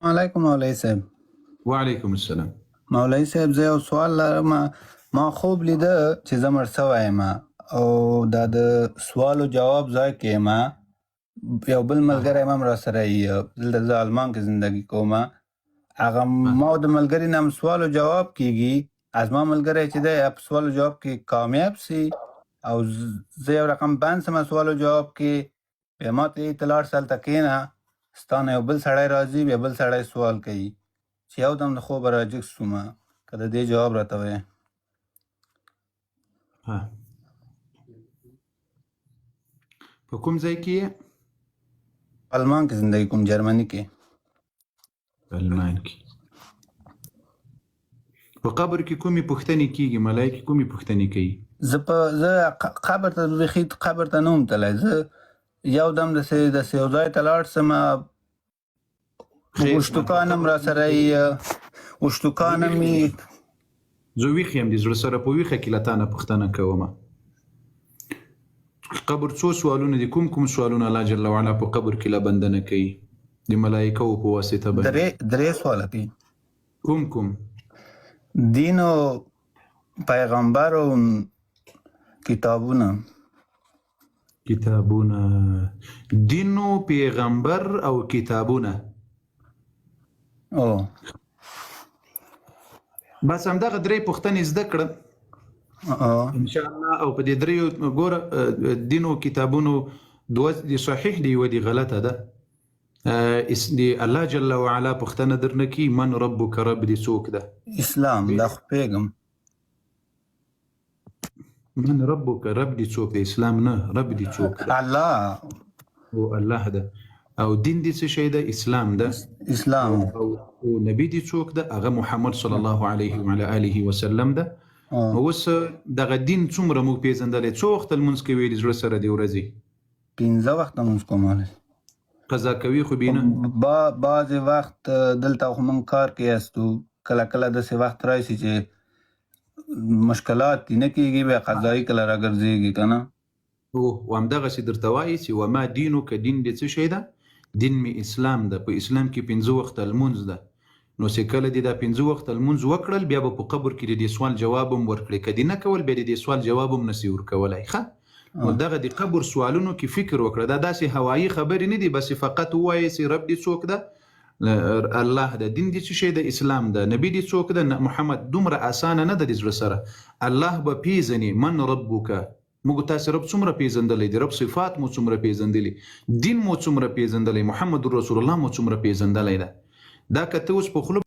وعلیکم مولوي صاحب. وعلیکم السلام. مولوي صاحب زه یو سوال لرم. ما خوب لیده چې زه مړ سوی یم او دا د سوال او جواب ځای کې یم. یو بل ملګری هم راسره یي، دلته زه آلمان کې زندګي کوم. هغه ما او د ملګري نه هم سوال او جواب کېږي. زما ملګری چې دی په سوال او جواب کې کامیاب سي او زه یو رقم بند سم سوال او جواب کې. بیا ما ته یې ته لاړ شه هلته کښېنه، ستا نه یو بل سړی راځي، بیا بل سړی سوال کوي چې یو دم د خوبه راجګ سومه. که د دې جواب راته وایې. په کوم ځای کې یې؟ آلمان کې زندګي کوم، جرمني کې. آلمان کې. په قبر کې کومې پوښتنې کېږي؟ ملایکې کومې پوښتنې کوي؟ زه قبر ته بیخي قبر ته نه وم تللی. زه یو دم داسې یو ځای ته لاړ سمه، وشتوکان هم راسره یي، وشتوکان هم یي. زه ویښ یم، د زړه سره په ویښه کې له تا نه پوښتنه کومه. قبر څو سوالونه دي؟ کوم کوم سوالونه الله جل وعلا په قبر کې له بنده نه کوي د ملایکو په واسطه باندې؟ درې سواله کوي. کوم کوم؟ دین او پیغمبر او کتابونه. دین او پیغمبر او کتابونه. بس همدغه درې پوښتنې زده کړه ان شاء الله. او په دې دریو ګوره، دین او کتابونو دوه دي صحیح دي، یوه دي غلطه ده. د الله جل وعلا پوښتنه درنه کوي من ربک، رب دې څوک ده؟ اسلام. دا خو پوهېږم. من ربک، رب دې څوک ده؟ اسلام نه، رب دې څوک ده؟ الله. او الله ده. او دین دې څه شی ده؟ اسلام ده. اسلام. او نبی دې څوک ده؟ هغه محمد صلی الله علیه وعلى آله وسلم ده. اوس دغه دین څومره موږ پیژندلی؟ څو وخته لمونځ کوي د زړه سره د ورځې؟ 15 وخته لمونځ کوم. قضا کوي خو بینه بعضې وخت دلته خو موږ کار کې یاستو، کله کله داسې وخت راشي چې مشکلات دي نه کېږي، بیا قضایي کله راګرځېږي که نه. او همدغسې درته وایي چې وما دینو که دین دې څه شی ده؟ دین مې اسلام ده. په اسلام کې 15 وخته لمونځ ده. نو چې کله دې دا 15 وخته لمونځ وکړل، بیا به په قبر کې د دې سوال جواب هم ورکړې. که دې نه کول، بیا د دې سوال جواب هم نسي ورکولی. ښه، نو دغه د قبر سوالونو کې فکر وکړه. دا داسې هوایي خبرې نه دي بس فقط ووایې چې رب دې څوک ده؟ الله ده. دین دې څه شی ده؟ اسلام ده. نبی دې څوک ده؟ محمد. دومره اسانه نه ده د زړه سره. الله به پیژني من ربک. موږ تاسې رب څومره پیژندلی دی؟ رب صفات مو څومره پیژندلی؟ دین مو څومره پیژندلی؟ محمد رسول الله مو څومره پیژندلی ده؟ دا که ته اوس په خوله